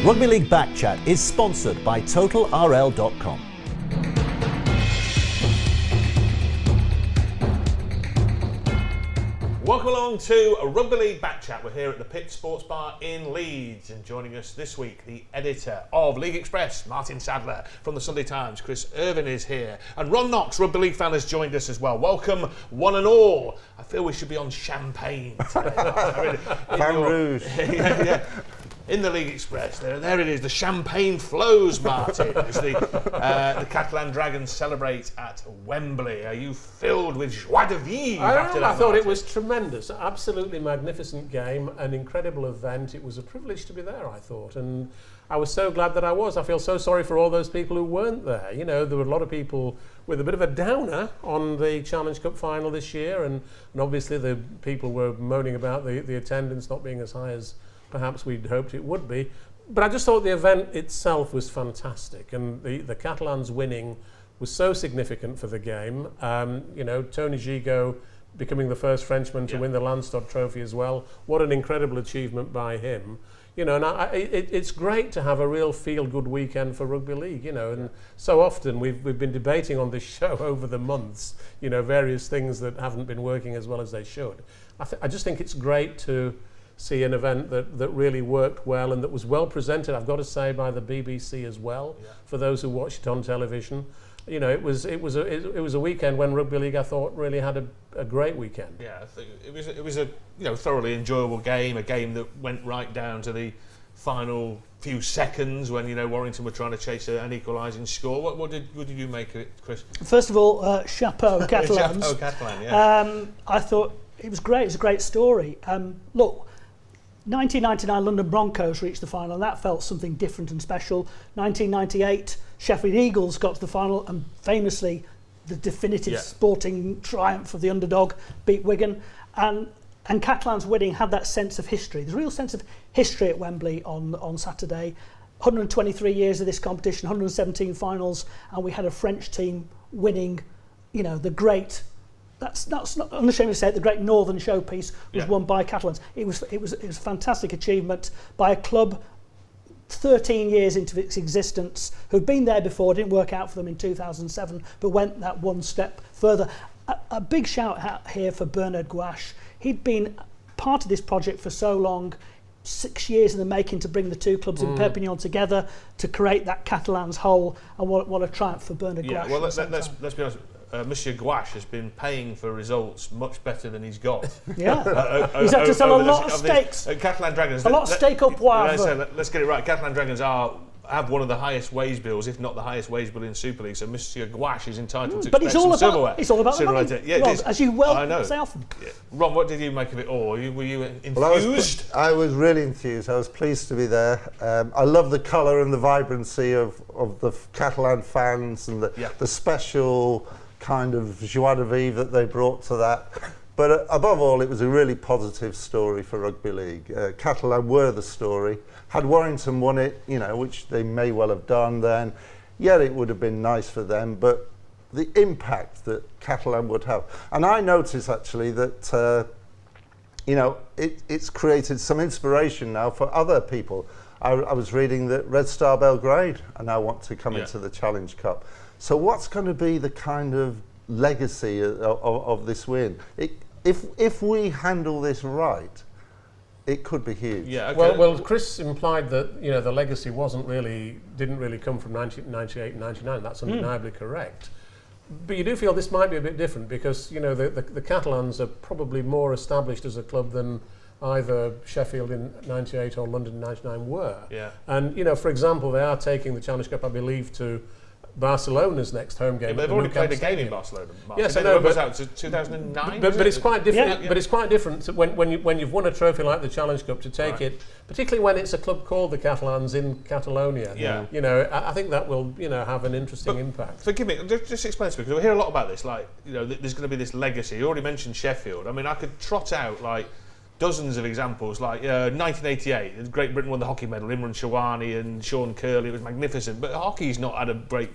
Rugby League Backchat is sponsored by TotalRL.com. Welcome along to a Rugby League Backchat. We're here at the Pit Sports Bar in Leeds, and joining us this week, the editor of League Express, Martyn Sadler. From the Sunday Times, Chris Irvine is here, and Ron Knox, Rugby League fan, has joined us as well. Welcome, one and all. I feel we should be on champagne today. Rouge. Yeah. In the League Express, there it is. The champagne flows, Martyn, as the Catalan Dragons celebrate at Wembley. Are you filled with joie de vivre after that, I thought Martyn? it was tremendous. Absolutely magnificent game, an incredible event. It was a privilege to be there, I thought, and I was so glad that I was. I feel so sorry for all those people who weren't there. You know, there were a lot of people with a bit of a downer on the Challenge Cup final this year, and obviously the people were moaning about the attendance not being as high as perhaps we'd hoped it would be. But I just thought the event itself was fantastic, and the Catalans winning was so significant for the game. You know, Tony Gigot becoming the first Frenchman to win the Landstod Trophy as well. What an incredible achievement by him. You know, and it's great to have a real feel-good weekend for rugby league, you know, and so often we've been debating on this show over the months, you know, various things that haven't been working as well as they should. I just think it's great to see an event that really worked well and that was well presented, I've got to say, by the BBC as well, for those who watched it on television. You know, it was a weekend when rugby league, I thought, really had a great weekend. Yeah, I think it was a thoroughly enjoyable game, a game that went right down to the final few seconds when Warrington were trying to chase an equalising score. What did you make of it, Chris? First of all, chapeau Catalans. Chapeau Catalan, yeah. I thought it was great. It's a great story. Look, 1999 London Broncos reached the final, and that felt something different and special. 1998 Sheffield Eagles got to the final, and famously the definitive sporting triumph of the underdog, beat Wigan. And Catalans winning had that sense of history. There's a real sense of history at Wembley on Saturday. 123 years of this competition, 117 finals, and we had a French team winning, the great... That's not unashamed to say it, the great Northern showpiece was won by Catalans. It was a fantastic achievement by a club 13 years into its existence, who'd been there before, didn't work out for them in 2007, but went that one step further. A big shout out here for Bernard Gouache. He'd been part of this project for so long, 6 years in the making, to bring the two clubs in Perpignan together to create that Catalans whole, and what a triumph for Bernard Gouache. Yeah, well, let's be honest. Monsieur Gouache has been paying for results much better than he's got. Yeah, he's had to sell a lot of steaks. Catalan Dragons. A lot of steak au poivre. Let's get it right. Catalan Dragons have one of the highest wage bills, if not the highest wage bill in Super League. So Monsieur Gouache is entitled to expect some silverware. It's all about the money. Yeah, Rob, as you say often. Yeah. Ron, what did you make of it all? Were you enthused? Well, I was really enthused. I was pleased to be there. I love the colour and the vibrancy of the Catalan fans and the special kind of joie de vivre that they brought to that. But above all, it was a really positive story for Rugby League. Catalan were the story. Had Warrington won it, which they may well have done then, it would have been nice for them, but the impact that Catalan would have. And I noticed actually that, it's created some inspiration now for other people. I was reading that Red Star Belgrade now want to come into the Challenge Cup. So what's going to be the kind of legacy of this win? If we handle this right, it could be huge. Yeah. Okay. Well, Chris implied that the legacy didn't really come from 1998 and 99. That's undeniably correct. But you do feel this might be a bit different because the Catalans are probably more established as a club than either Sheffield in 98 or London in 99 were. Yeah. And for example, they are taking the Challenge Cup, I believe, to Barcelona's next home game. Yeah, but they've already played a game in Barcelona. Yes, I know, but out to 2009. But it's quite different. But it's quite different when you've won a trophy like the Challenge Cup to take it, particularly when it's a club called the Catalans in Catalonia. Yeah. I think that will have an interesting impact. Forgive me, just explain to me, because we hear a lot about this. Like, there's going to be this legacy. You already mentioned Sheffield. I mean, I could trot out dozens of examples, like 1988, Great Britain won the hockey medal, Imran Shawani and Sean Curley. It was magnificent, but hockey's not had a great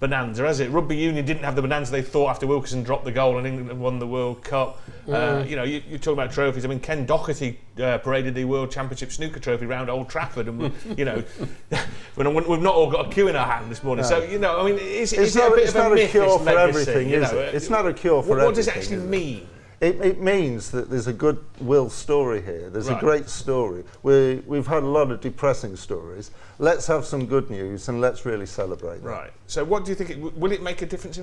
bonanza, has it? Rugby union didn't have the bonanza they thought after Wilkinson dropped the goal and England won the World Cup. You know, you talk about trophies. I mean, Ken Doherty paraded the World Championship snooker trophy round Old Trafford, and you know, we've not all got a cue in our hand this morning. No. So you know, I mean, is it a bit of a myth, cure for legacy, everything, is it? It's not a cure for everything. What does it actually mean? It means that there's a goodwill story here. There's a great story. We've had a lot of depressing stories. Let's have some good news and let's really celebrate that. Right. So what do you think? Will it make a difference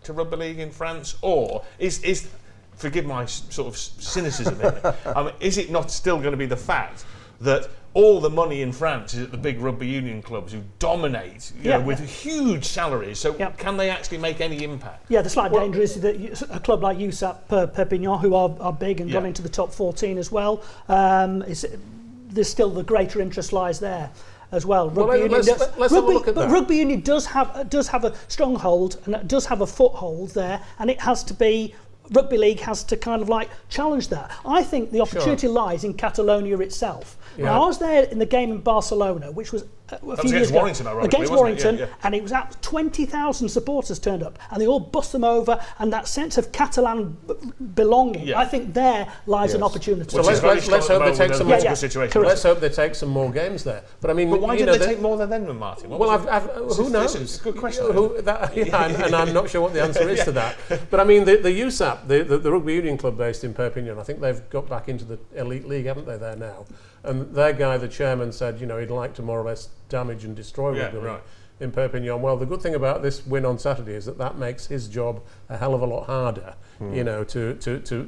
to Rugby League in France? Or is forgive my sort of cynicism here, I mean, is it not still going to be the fact that all the money in France is at the big rugby union clubs who dominate you know, with huge salaries? So can they actually make any impact? Yeah, the slight danger is that a club like USAP Perpignan, who are big and gone into the top 14 as well, there's still the greater interest lies there as well. Let's have a look at that. Rugby union does have a stronghold and it does have a foothold there, and it has to be. Rugby League has to kind of like challenge that. I think the opportunity lies in Catalonia itself. Yeah. Now, I was there in the game in Barcelona, which was a few years ago. Against Warrington, and it was at 20,000 supporters turned up, and they all bust them over, and that sense of Catalan belonging. Yeah. I think there lies an opportunity. So let's hope they take some more. Let's hope they take some more games there. But I mean, why didn't they take more than them, Martyn? Who knows? It's a good question. And I'm not sure what the answer is to that. But I mean, the USAP, the rugby union club based in Perpignan, I think they've got back into the elite league, haven't they? There now. And their guy, the chairman, said, you know, he'd like to more or less damage and destroy rugby league in Perpignan. Well, the good thing about this win on Saturday is that makes his job a hell of a lot harder, you know, to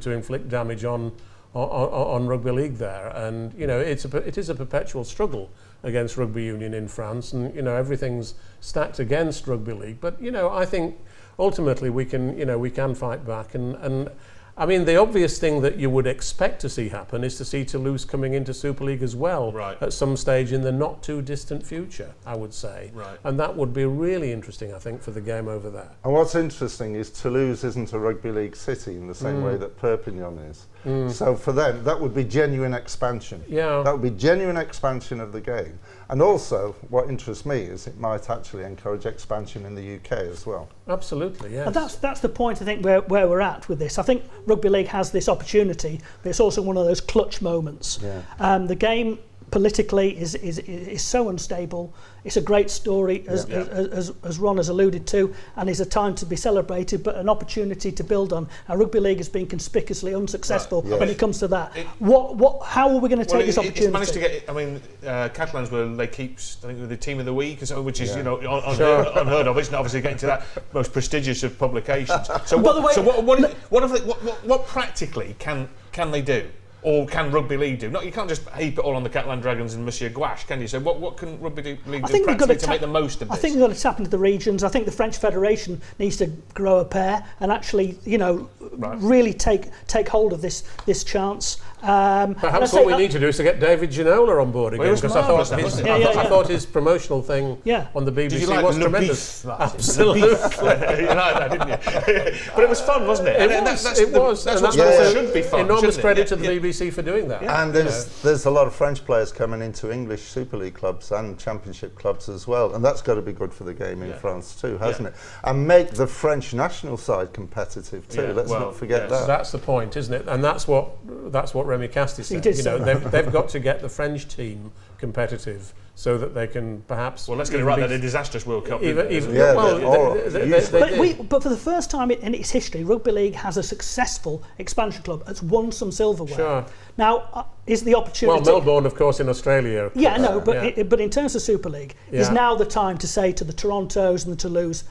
inflict damage on rugby league there. And you know, it is a perpetual struggle against rugby union in France, and you know, everything's stacked against rugby league. But you know, I think ultimately we can fight back, and I mean, the obvious thing that you would expect to see happen is to see Toulouse coming into Super League as well at some stage in the not too distant future, I would say. Right. And that would be really interesting, I think, for the game over there. And what's interesting is Toulouse isn't a rugby league city in the same way that Perpignan is. So for them, that would be genuine expansion. Yeah. That would be genuine expansion of the game. And also, what interests me is it might actually encourage expansion in the UK as well. Absolutely, yes. And that's the point, I think, where we're at with this. I think Rugby League has this opportunity, but it's also one of those clutch moments. Yeah. The game politically is so unstable. It's a great story, as Ron has alluded to, and is a time to be celebrated, but an opportunity to build on. Now, Rugby League has been conspicuously unsuccessful when it comes to that. How are we going to take this opportunity? It's managed to get. I mean, Catalans they keep, I think, the team of the week, which is you know unheard of. It's not obviously getting to that most prestigious of publications. So what practically can they do? Or can Rugby League do? You can't just heap it all on the Catalan Dragons and Monsieur Gouache, can you? So what can Rugby League do practically to make the most of this? I think we've got to tap into the regions. I think the French Federation needs to grow a pair and actually, you know, really take hold of this chance. Perhaps what we need to do is to get David Ginola on board again, because I thought his promotional thing on the BBC was tremendous. Absolutely. You liked that, didn't you? But it was fun, wasn't it? It was. That's what it should be fun. Enormous credit to the BBC for doing that. And there's a lot of French players coming into English Super League clubs and Championship clubs as well, and that's got to be good for the game in France too, hasn't it? And make the French national side competitive too. Let's not forget that. That's the point, isn't it? And that's what Remy Casti said. You know, they've got to get the French team competitive so that they can perhaps. Well, let's get it right. They had a disastrous World Cup. But for the first time in its history, Rugby League has a successful expansion club that's won some silverware. Sure. Now, is the opportunity? Well, Melbourne, of course, in Australia. Yeah, no, but in terms of Super League, is now the time to say to the Torontos and the Toulouse,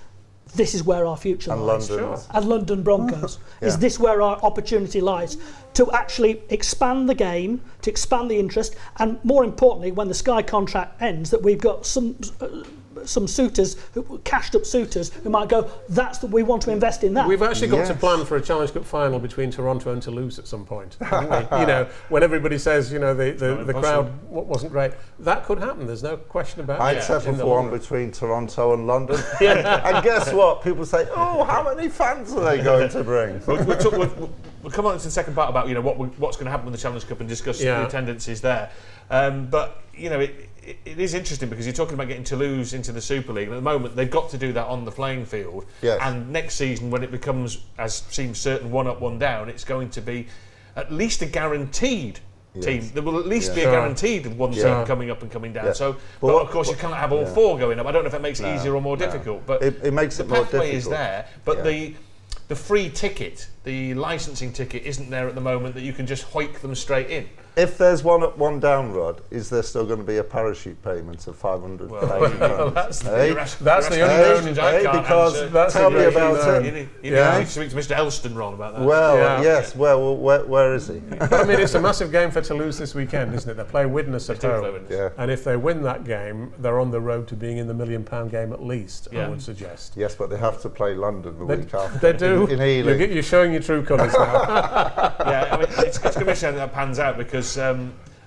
this is where our future lies. And London Broncos. Is this where our opportunity lies? To actually expand the game, to expand the interest, and more importantly, when the Sky contract ends, that we've got some suitors, cashed up suitors, who might go, we want to invest in that. We've actually got to plan for a Challenge Cup final between Toronto and Toulouse at some point. You know, when everybody says, you know, the crowd wasn't great, that could happen. There's no question about it. I'd settle for one between Toronto and London. And guess what? People say, oh, how many fans are they going to bring? we'll come on to the second part about what's going to happen with the Challenge Cup and discuss the attendances there. But it is interesting because you're talking about getting Toulouse into the Super League. And at the moment, they've got to do that on the playing field. Yes. And next season, when it becomes, as seems certain, 1 up, 1 down, it's going to be at least a guaranteed team. There will at least be a guaranteed one team coming up and coming down. Yeah. So, but of course, you can't have all 4 going up. I don't know if that makes it easier or more difficult. But it makes it more difficult. The pathway is there, but the free ticket, the licensing ticket, isn't there at the moment that you can just hoik them straight in. If there's 1 up, 1 down, Rod, is there still going to be a parachute payment of £500,000? Well, that's the unknown. Because tell me about it. You need to speak to Mr. Elston, Ron, about that. Well, yes. Well, where is he? But I mean, it's a massive game for Toulouse this weekend, isn't it? They play Widnes at home, and if they win that game, they're on the road to being in the £1 million game at least. I would suggest. Yes, but they have to play London the week after. They do. In Ealing. You're showing your true colours now. I mean, it's going to be something that pans out because.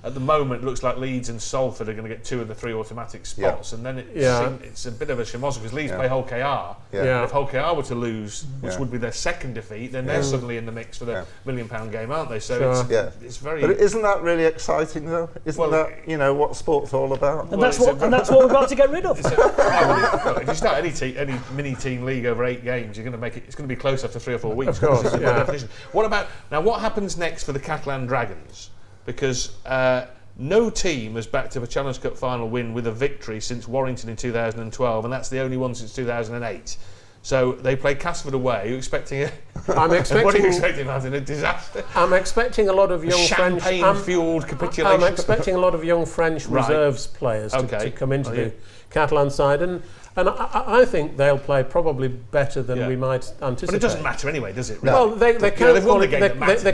At the moment, it looks like Leeds and Salford are going to get 2 of the 3 automatic spots, and then it's a bit of a schmozzle because Leeds play Hull KR. If Hull KR were to lose, which would be their second defeat, then they're suddenly in the mix for the £1 million game, aren't they? So it's very. But isn't that really exciting, though? Isn't that what sport's all about? And that's what we're about to get rid of. If you start any mini team league over 8 games, you're going to make it. It's going to be close after 3 or 4 weeks. Of course. What about now? What happens next for the Catalan Dragons? Because no team has backed up a Challenge Cup final win with a victory since Warrington in 2012, and that's the only one since 2008. So they play Castleford away. Are you expecting what are you expecting, Martyn? A disaster? I'm expecting a lot of young champagne-fueled capitulation. I'm expecting a lot of young French reserves players to come into the Catalan side, and I think they'll play probably better than we might anticipate. But it doesn't matter anyway, does it? Well, they can't. They've won the game that matters.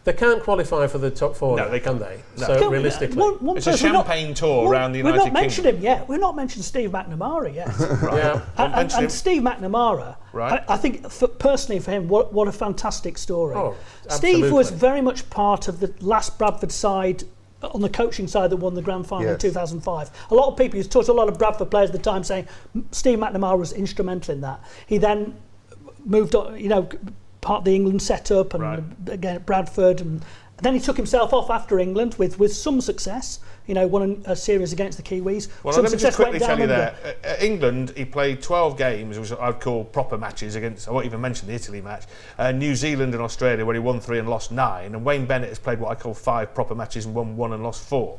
They can't qualify for the top 4, can they? No. So realistically, it's a champagne tour around the United Kingdom. We've not mentioned him yet. We've not mentioned Steve McNamara yet. And Steve McNamara, I think personally for him, what a fantastic story. Oh, Steve was very much part of the last Bradford side on the coaching side that won the grand final in 2005. A lot of people, he's talked to a lot of Bradford players at the time saying Steve McNamara was instrumental in that. He then moved on, part of the England setup and again at Bradford, and then he took himself off after England with some success. Won a series against the Kiwis. Well, let me just quickly tell you there. England, he played 12 games, which I'd call proper matches against. I won't even mention the Italy match. New Zealand and Australia, where he won 3 and lost 9. And Wayne Bennett has played what I call 5 proper matches and won 1 and lost 4.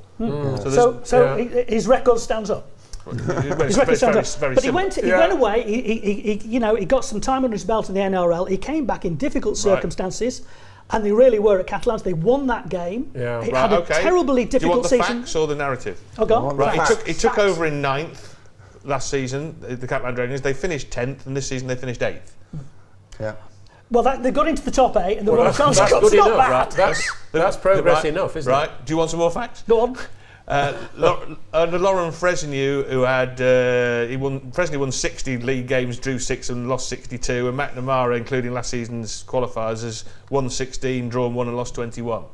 So his record stands up. But he went away. He got some time under his belt in the NRL. He came back in difficult circumstances, and they really were at Catalans. They won that game. It had a terribly difficult season. Do you want the facts or the narrative? Oh, go on. Right, he took over in 9th last season. The Catalan Dragons. They finished 10th, and this season they finished 8th. Yeah. Well, they got into the top 8, and they won a Challenge Cup. That's good enough. Right? That's progress enough, isn't it? Right. Do you want some more facts? Go on. Under Lauren Fresneau, who had Fresneau won 60 league games, drew 6 and lost 62, and McNamara, including last season's qualifiers, has won 16, drawn 1 and lost 21.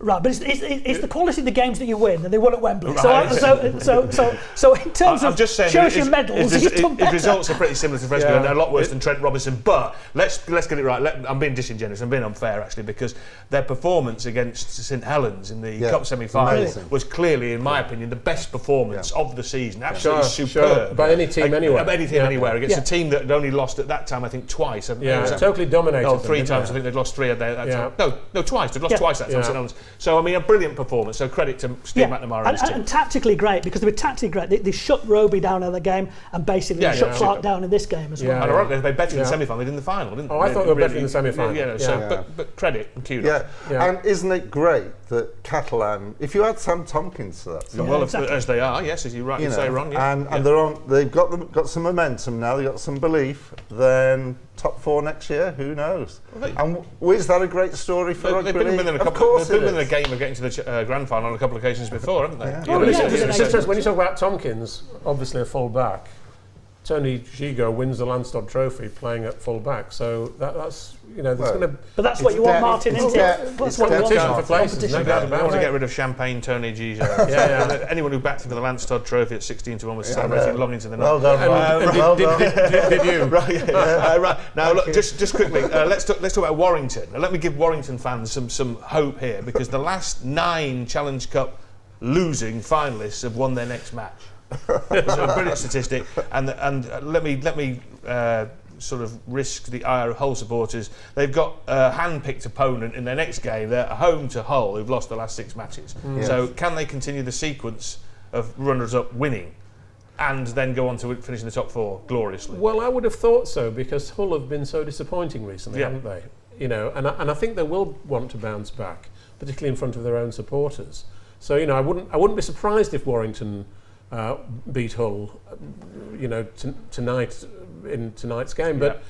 Right, but it's the quality of the games that you win, and they won at Wembley. Right. So in terms of shows your medals, he's done better. His results are pretty similar to Fresco, and a lot worse than Trent Robinson. But let's get it right. I'm being disingenuous. I'm being unfair actually, because their performance against St Helens in the Cup semi-final was clearly, in my opinion, the best performance of the season. Absolutely superb. By any team anywhere. By any team anywhere against a team that had only lost at that time, I think, twice. Totally dominated. Oh, 3 times. I think they'd lost 3 at that time. No, twice. They'd lost twice that time. St Helens. So, I mean, a brilliant performance. So credit to Steve McNamara and his team. And tactically great, because they were tactically great. They shut Roby down in the game, and basically shut Clark down in this game as well. And ironically, they played better in the semi-final than in the final, didn't they? I thought they were better in the semi-final. But credit and kudos. And isn't it great that Catalan, if you add Sam Tompkins to that, as they are, yes, as you rightly say, Ron. And they've got some momentum now. They've got some belief. Then top 4 next year, who knows? And is that a great story for Rugby League? They've been in a game of getting to the grand final on a couple of occasions before, haven't they? When you talk about Tompkins, obviously a full back, Tony Gigot wins the Landstod Trophy playing at full back. So that's there's going to. But that's what you want Martyn into. That's what you want for places. No doubt I about want to it. get rid of champagne Tony Gigot. yeah. Anyone who backed him for the Landstod Trophy at 16-1 was celebrating long into the night. Well done. Did you? Right. Now, look, just quickly, let's talk about Warrington. Now, let me give Warrington fans some hope here, because the last 9 Challenge Cup losing finalists have won their next match. It's a brilliant statistic, and let me sort of risk the ire of Hull supporters. They've got a hand-picked opponent in their next game. They're home to Hull, who've lost the last 6 matches. Yes. So can they continue the sequence of runners-up winning and then go on to finish in the top 4 gloriously? Well, I would have thought so, because Hull have been so disappointing recently, haven't they? And I think they will want to bounce back, particularly in front of their own supporters. So I wouldn't be surprised if Warrington beat Hull, tonight in tonight's game. But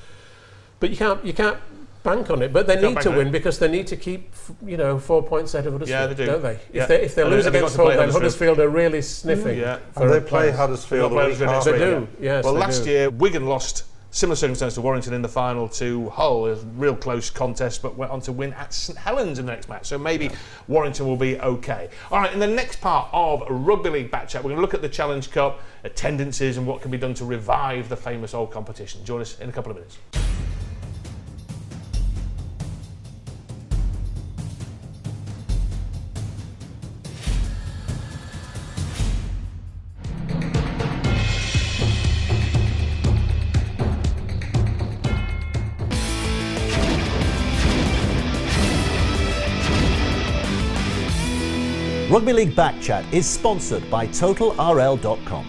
you can't bank on it. But they need to win, because they need to keep 4 points ahead of Huddersfield. Yeah, they do. Don't they? Yeah. If they lose against Hull, then Huddersfield are really sniffing. Yeah. And they play Huddersfield. They do. Yes. Well, they last do. year Wigan lost. Similar circumstance to Warrington in the final to Hull. It was a real close contest, but went on to win at St Helens in the next match. So maybe Warrington will be okay. All right, in the next part of Rugby League Back Chat, we're going to look at the Challenge Cup, attendances, and what can be done to revive the famous old competition. Join us in a couple of minutes. Rugby League Back Chat is sponsored by TotalRL.com.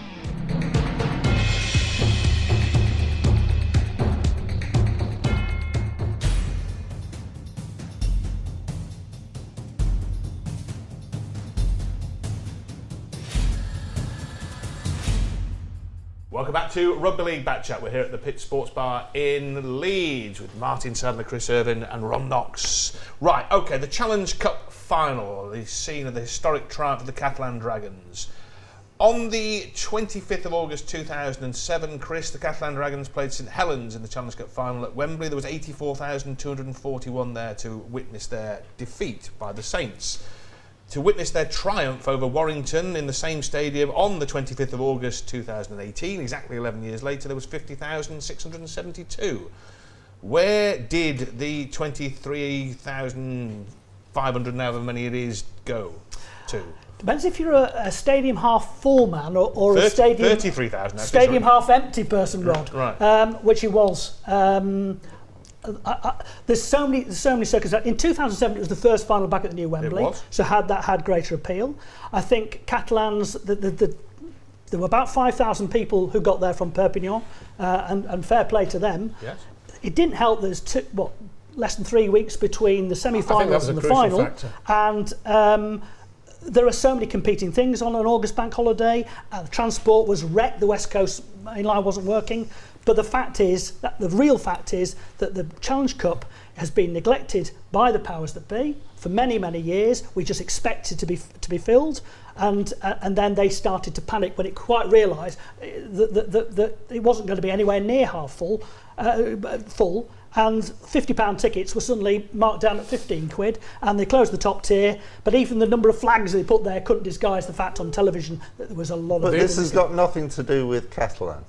Welcome back to Rugby League Back Chat. We're here at the Pit Sports Bar in Leeds with Martyn, Sadler, Chris Irvine and Ron Knox. Right, OK, the Challenge Cup final, the scene of the historic triumph of the Catalan Dragons. On the 25th of August 2007, Chris, the Catalan Dragons played St Helens in the Challenge Cup final at Wembley. There was 84,241 there to witness their defeat by the Saints. To witness their triumph over Warrington in the same stadium on the 25th of August 2018, exactly 11 years later, there was 50,672. Where did the 23,500, however many it is, go to? Depends if you're a stadium half full man or a stadium 33,000 stadium half empty person, Rod. Right. Which he was. There's so many circumstances. In 2007, it was the first final back at the new Wembley, so had greater appeal. I think Catalans, there were about 5,000 people who got there from Perpignan, and fair play to them. Yes. It didn't help. There's less than 3 weeks between the semi-finals and the final, factor. And there are so many competing things on an August bank holiday. The transport was wrecked. The West Coast main line wasn't working. But the real fact is that the Challenge Cup has been neglected by the powers that be for many, many years. We just expected to be filled, and then they started to panic when it quite realised that it wasn't going to be anywhere near half full, and £50 tickets were suddenly marked down at 15 quid, and they closed the top tier. But even the number of flags they put there couldn't disguise the fact on television that there was a lot of. But this has got nothing to do with Catalan.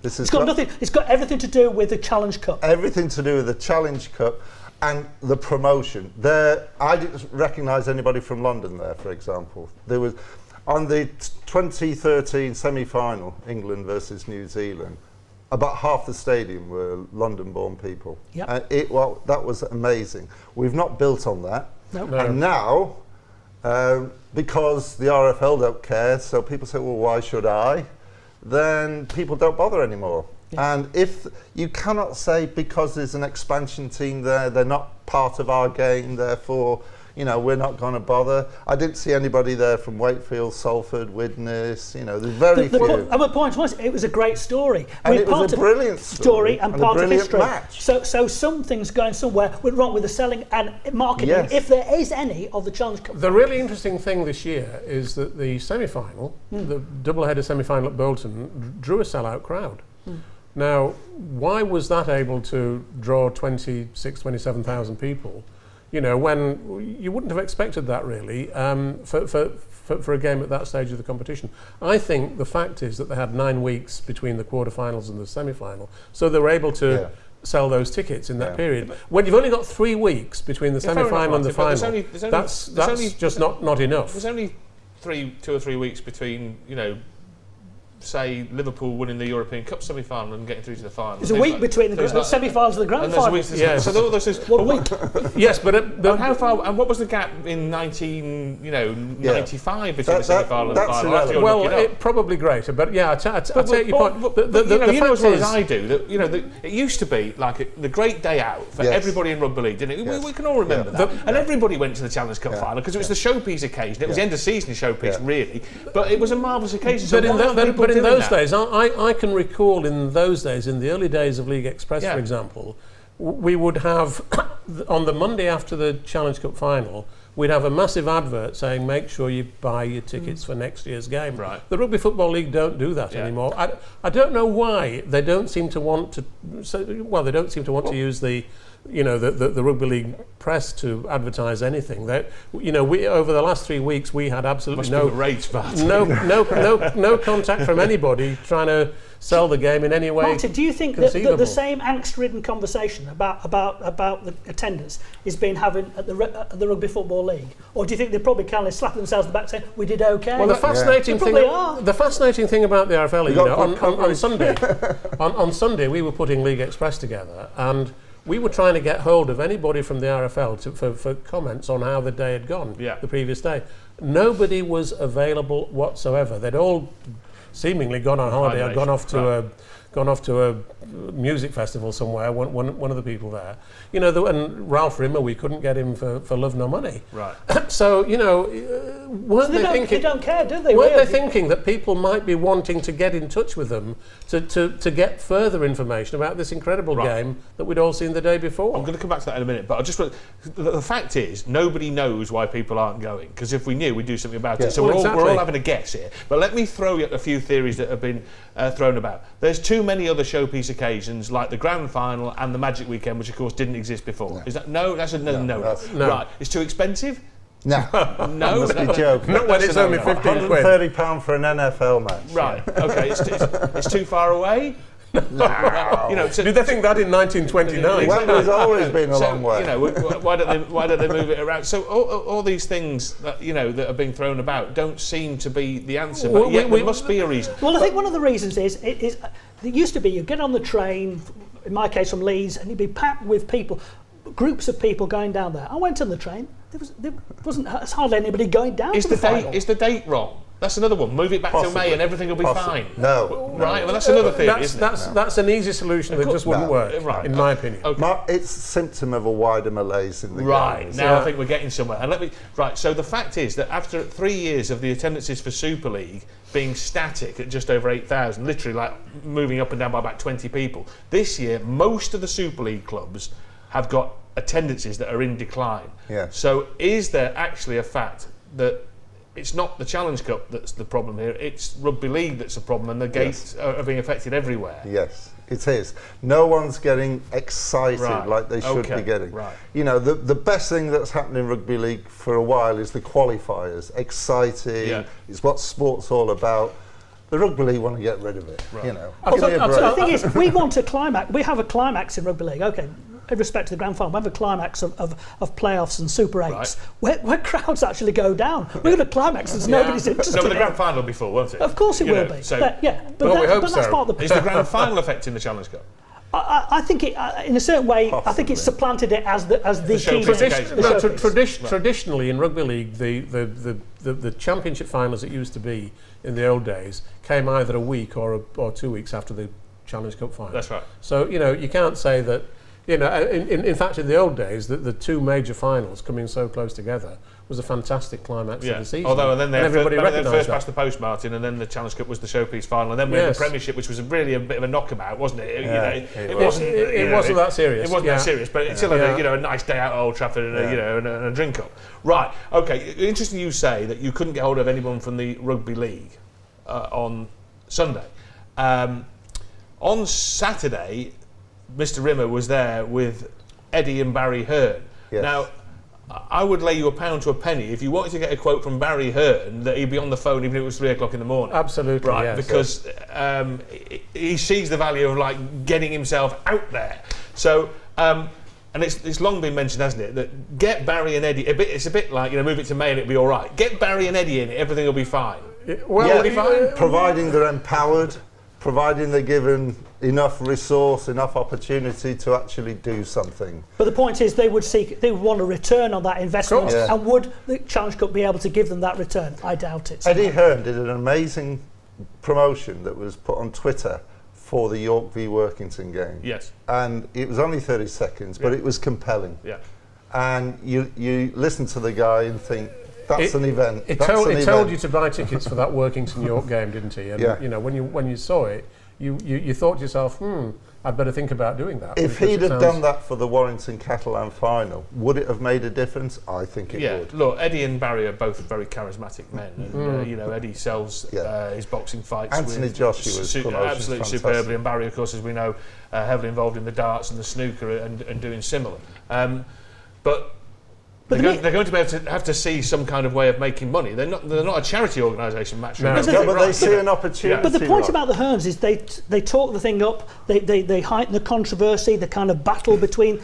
It's got nothing. It's got everything to do with the Challenge Cup. Everything to do with the Challenge Cup and the promotion. I didn't recognise anybody from London there, for example. There was on the 2013 semi-final, England versus New Zealand. About half the stadium were London-born people. Yep. That was amazing. We've not built on that. Nope. No. And now, because the RFL don't care, so people say, well, why should I? Then people don't bother anymore. Yeah. And if you cannot say because there's an expansion team there, they're not part of our game, therefore, we're not going to bother. I didn't see anybody there from Wakefield, Salford, Widnes, there's very few. The point was, it was a great story. And it was a brilliant story and part of history. Match. So something's going somewhere went wrong with the selling and marketing, yes. if there is any of the Challenge Cup. The really interesting thing this year is that the semi-final, the double-header semi-final at Bolton, drew a sellout crowd. Now, why was that able to draw 27,000 people? You know, when you wouldn't have expected that really for a game at that stage of the competition. I think the fact is that they had 9 weeks between the quarterfinals and the semi-final, so they were able to sell those tickets in that period. When you've only got 3 weeks between the semi-final and the final, that's just not enough. There's only 2 or 3 weeks between, you know, say Liverpool winning the European Cup semi-final and getting through to the final. There's a week between the semi-finals and the grand final. So all those things. 1 week. Yes, but how far? And what was the gap in 1995 between the semi-final and the final? Well, probably greater, but I take your point. You know as well as I do that it used to be like the great day out for everybody in rugby league, didn't it? Yes. We can all remember that, and everybody went to the Challenge Cup final because it was the showpiece occasion. It was the end of season showpiece, really, but it was a marvellous occasion. So in those days, I can recall in those days, in the early days of League Express, for example, we would have, on the Monday after the Challenge Cup final, we'd have a massive advert saying, make sure you buy your tickets for next year's game. Right. The Rugby Football League don't do that anymore. I don't know why. They don't seem to want to, they don't seem to want to use the Rugby League press to advertise anything. We over the last 3 weeks we had absolutely no contact from anybody trying to sell the game in any way. Martyn, do you think that the same angst-ridden conversation about the attendance is being having at the Rugby Football League, or do you think they probably kind of slap themselves on the back saying we did okay? Well, the fascinating thing about the RFL, on Sunday we were putting League Express together and we were trying to get hold of anybody from the RFL for comments on how the day had gone the previous day. Nobody was available whatsoever. They'd all seemingly gone on holiday or gone off to a music festival somewhere. One of the people there, and Ralph Rimmer, we couldn't get him for love nor money. Right. So weren't they thinking? They don't care, do they? Weren't they thinking that people might be wanting to get in touch with them to get further information about this incredible game that we'd all seen the day before? I'm going to come back to that in a minute, but the fact is nobody knows why people aren't going, because if we knew, we'd do something about it. So we're all having a guess here. But let me throw you a few theories that have been thrown about. There's too many other showpiece occasions like the grand final and the Magic Weekend, which of course didn't exist before. Is that no? That's another no. Right, it's too expensive. No, no, must be joking. Not when it's only £15. £130 for an NFL match. Right. Okay. It's too far away. No. Did they think that in 1929? Wembley's always been a long way. Why don't they move it around? So all these things that that are being thrown about don't seem to be the answer. But there must be a reason. Well, I think one of the reasons is it used to be you get on the train, in my case from Leeds, and you'd be packed with people, groups of people going down there. I went on the train. There wasn't hardly anybody going down to the final. Is the date wrong? That's another one. Move it back to May and everything will be fine. No. Right, well that's another theory, isn't it? That's an easy solution that just wouldn't work, in my opinion. Okay. It's a symptom of a wider malaise in the game. Right, now I think we're getting somewhere. And so the fact is that after 3 years of the attendances for Super League being static at just over 8,000, literally like moving up and down by about 20 people, this year most of the Super League clubs have got attendances that are in decline. Yeah. So is there actually a fact that it's not the Challenge Cup that's the problem here, it's Rugby League that's the problem, and the gates are being affected everywhere? Yes, it is. No one's getting excited like they should be getting. Right. The best thing that's happened in Rugby League for a while is the qualifiers. Exciting, it's what sport's all about. The Rugby League want to get rid of it. Right. Give me a The break. thing is, we want a climax. We have a climax in Rugby League. Okay, in respect to the grand final, we have a climax of playoffs and Super 8s, where crowds actually go down. We're going to climax, there's nobody's interested. No, but the grand final will be full, won't it? Of course it will be. So But that's part of the. Is the grand final affecting the Challenge Cup? I think it, in a certain way, Possibly. I think it's supplanted it as the key. Traditionally in Rugby League, the championship finals that used to be in the old days came either a week or 2 weeks after the Challenge Cup final. That's right. So you can't say that. In fact, in the old days, the two major finals coming so close together was a fantastic climax of the season. Although then they everybody first past the post, Martyn, and then the Challenge Cup was the showpiece final, and then we had the Premiership, which was really a bit of a knockabout, wasn't it? It wasn't that serious. It wasn't that serious, but it's still a nice day out at Old Trafford and a drink up. Right. Okay. Interesting. You say that you couldn't get hold of anyone from the Rugby League on Sunday. On Saturday, Mr. Rimmer was there with Eddie and Barry Hearn. Yes. Now, I would lay you £1 to a penny if you wanted to get a quote from Barry Hearn that he'd be on the phone even if it was 3 o'clock in the morning. Absolutely, right? yes. Because he sees the value of like getting himself out there. So, and it's long been mentioned, hasn't it, that get Barry and Eddie. It's a bit like move it to May and it'll be all right. Get Barry and Eddie in it, everything will be fine. Well, it'll be fine. Providing they're empowered, providing they're given enough resource, enough opportunity to actually do something. But the point is, they would want a return on that investment, Yeah. and would the Challenge Cup be able to give them that return? I doubt it. Eddie Hearn did an amazing promotion that was put on Twitter for the York v Workington game. Yes. And it was only 30 seconds, but it was compelling. Yeah. And you listen to the guy and think, that's an event. It told you to buy tickets for that Workington York game, didn't he? And when you saw it, you thought to yourself, I'd better think about doing that. If he'd have done that for the Warrington Catalan final, would it have made a difference? I think it would. Look, Eddie and Barry are both very charismatic men, and Eddie sells his boxing fights. Anthony Joshua's absolutely superbly, and Barry, of course, as we know, heavily involved in the darts and the snooker and doing similar. But they're going to have to see some kind of way of making money. They're not a charity organisation, Matt. No, but they see an opportunity. But the point about the Hearns is they talk the thing up. They heighten the controversy, the kind of battle between.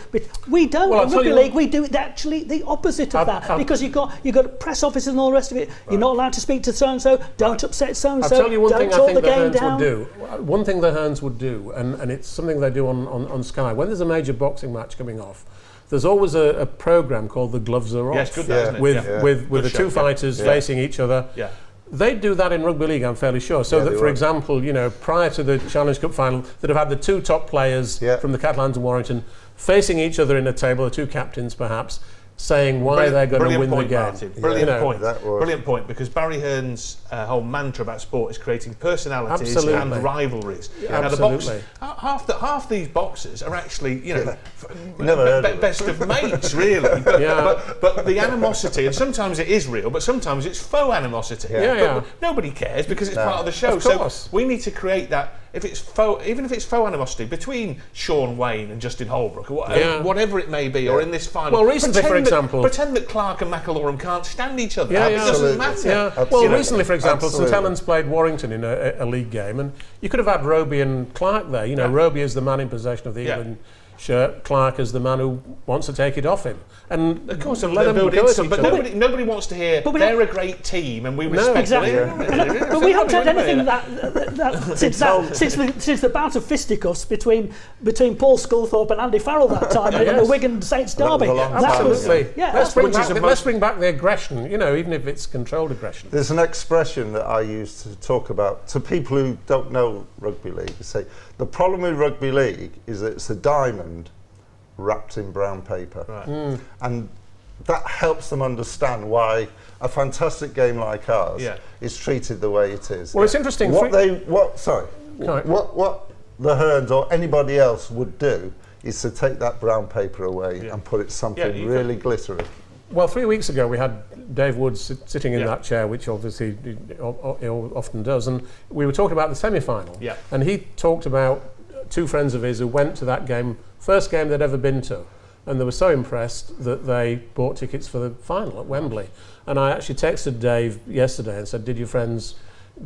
We don't. In Rugby League, we do actually the opposite of that, because you've got press officers and all the rest of it. Right. You're not allowed to speak to so and so. Don't upset so and so. I'll tell you one thing I think the Hearns down. would do. One thing the Hearns would do, and it's something they do on Sky. When there's a major boxing match coming off, there's always a programme called The Gloves Are Off. Yes, good, isn't it? With the two fighters facing each other. Yeah. They do that in Rugby League, I'm fairly sure. So that, for example, prior to the Challenge Cup final, they'd have had the two top players from the Catalans and Warrington facing each other in a table, the two captains perhaps, saying why they're going to win the game. Martin. Brilliant point. Brilliant point, because Barry Hearn's whole mantra about sport is creating personalities and rivalries. Yeah, now, the half these boxers are actually, best of mates, really. But the animosity, and sometimes it is real, but sometimes it's faux animosity. But nobody cares because it's part of the show. So we need to create that. If it's even if it's faux animosity between Sean Wayne and Justin Holbrook, or whatever it may be, or in this final. Well, recently, for example, pretend that Clark and McIlaurin can't stand each other. It doesn't matter. Well, recently, for example, St Helens played Warrington in a league game, and you could have had Roby and Clark there. Roby is the man in possession of the England shirt. Clark is the man who wants to take it off him. And of course, let them build into it. But nobody wants to hear they're a great team and we respect them. But we haven't had anything since the bout of fisticuffs between Paul Sculthorpe and Andy Farrell that time in the Wigan Saints derby. Absolutely. Let's bring back the aggression. Even if it's controlled aggression. There's an expression that I use to talk about to people who don't know Rugby League. They say the problem with Rugby League is that it's a diamond wrapped in brown paper. Right. And that helps them understand why a fantastic game like ours is treated the way it is. Well, it's interesting. What the Hearns or anybody else would do is to take that brown paper away and put it something really glittery. Well, 3 weeks ago we had Dave Woods sitting in that chair, which obviously he often does, and we were talking about the semi-final. Yeah. And he talked about two friends of his who went to that game, first game they'd ever been to, and they were so impressed that they bought tickets for the final at Wembley. And I actually texted Dave yesterday and said, did your friends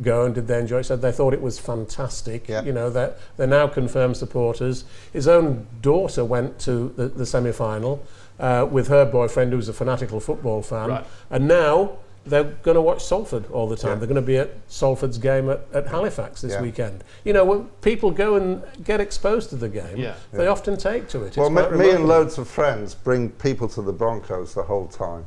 go and did they enjoy it? He said they thought it was fantastic. They're now confirmed supporters. His own daughter went to the semi-final with her boyfriend, who's a fanatical football fan, and now they're going to watch Salford all the time. They're going to be at Salford's game at Halifax this weekend. When people go and get exposed to the game, they often take to it. Well, me and loads of friends bring people to the Broncos the whole time.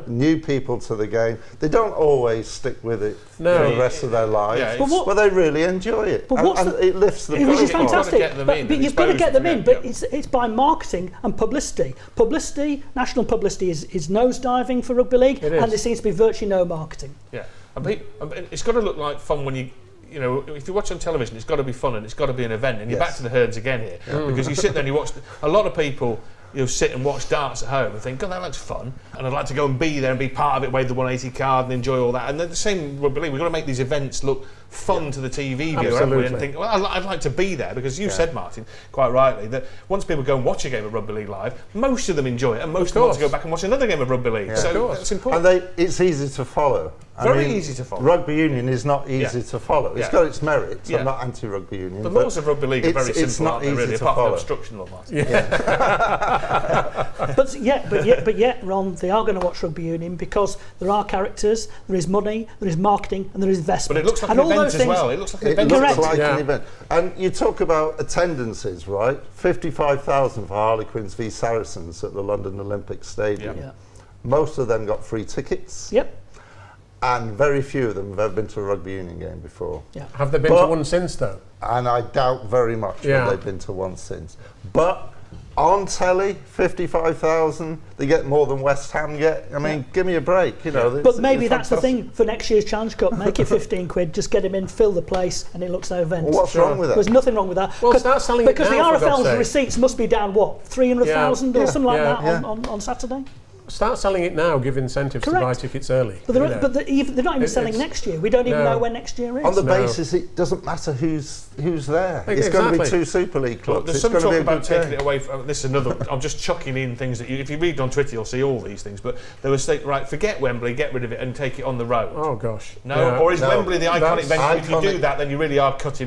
New people to the game. They don't always stick with it for the rest of their lives, but they really enjoy it. And it lifts the profile. Which is fantastic. But you've got to get them in. But it's by marketing and publicity. National publicity is nosediving for Rugby League, and there seems to be virtually no marketing. Yeah, and it's got to look like fun when you if you watch on television, it's got to be fun and it's got to be an event. And you're back to the Hearns again here, because you sit there and you watch a lot of people. sit and watch darts at home and think, God, that looks fun, and I'd like to go and be there and be part of it, wave the 180 card and enjoy all that. And the same rugby league, we've got to make these events look fun to the TV viewer, haven't we? And think, well, I'd like to be there, because you said, Martyn, quite rightly, that once people go and watch a game of rugby league live, most of them enjoy it, and most of them want to go back and watch another game of rugby league. So that's important. And it's easy to follow. Very easy to follow. Rugby union is not easy to follow. It's got its merits. I'm not anti-rugby union. The laws of rugby league are very simple, aren't they, really, apart from obstruction law, Martyn. But yet, Ron, they are going to watch rugby union because there are characters, there is money, there is marketing, and there is investment. But it looks like an event as well. It looks like an event. Looks like an event. And you talk about attendances, right? 55,000 for Harlequins v Saracens at the London Olympic Stadium. Most of them got free tickets. And very few of them have ever been to a rugby union game before. Have they been to one since, though? And I doubt very much that they've been to one since. But on telly, 55,000, they get more than West Ham get. I mean, give me a break, But maybe that's the thing for next year's Challenge Cup. Make it 15 quid, just get him in, fill the place, and it looks like an event. Well, what's wrong with that? There's nothing wrong with that. Well, start selling because it now, the RFL's receipts must be down, 300,000 or something like that on Saturday? Start selling it now, give incentives to buy tickets early. But they're not even selling next year. We don't even know when next year is. On the basis it doesn't matter who's there. It's going to be 2 Super League clubs. There's some talk about taking it away from... This is another... I'm just chucking in things that if you read on Twitter, you'll see all these things. But they were saying, right, forget Wembley, get rid of it and take it on the road. Oh, gosh. No? Or is Wembley the iconic venue? If you do that, then you really are cutting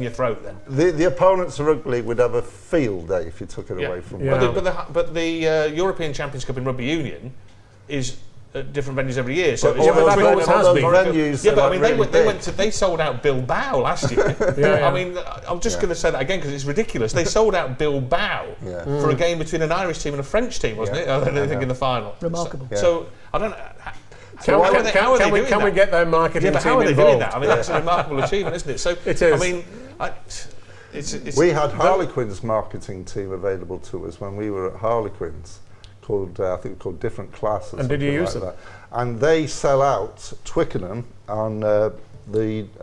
your throat then. The opponents of Rugby League would have a field day if you took it away from Wembley. But the European Champions Cup in Rugby Union is at different venues every year. So that always has been. Venues but I mean, they sold out Bilbao last year. I mean, I'm just going to say that again because it's ridiculous. They sold out Bilbao for a game between an Irish team and a French team, wasn't it? I think in the final. Remarkable. So I don't know. Can we get their marketing team involved? How are they doing that? I mean, that's a remarkable achievement, isn't it? So it is. I mean, we had Harlequins marketing team available to us when we were at Harlequins. I think called Different Classes. And did you use them? And they sell out Twickenham on the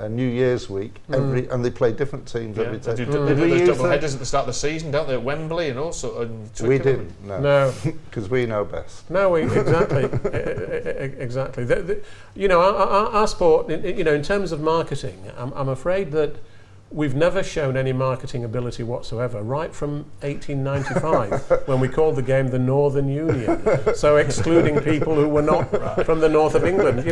New Year's week and they play different teams every day. They do those double headers at the start of the season, don't they? At Wembley and also we didn't. No, because we know best. No, exactly, exactly. Our sport, in terms of marketing, I'm afraid that we've never shown any marketing ability whatsoever, right from 1895, when we called the game the Northern Union. So excluding people who were not from the north of England.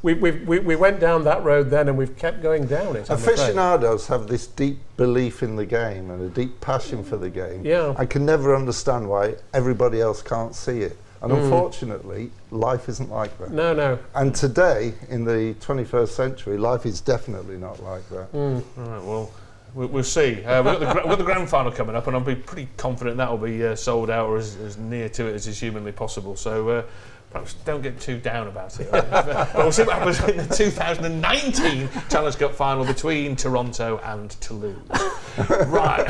We went down that road then, and we've kept going down it. Aficionados have this deep belief in the game and a deep passion for the game. I can never understand why everybody else can't see it. And unfortunately, life isn't like that. No. And today, in the 21st century, life is definitely not like that. All right, well, we'll see. We've got the grand final coming up, and I'll be pretty confident that will be sold out or as near to it as is humanly possible. So perhaps don't get too down about it. But we'll see what happens in the 2019 Challenge Cup final between Toronto and Toulouse. Right.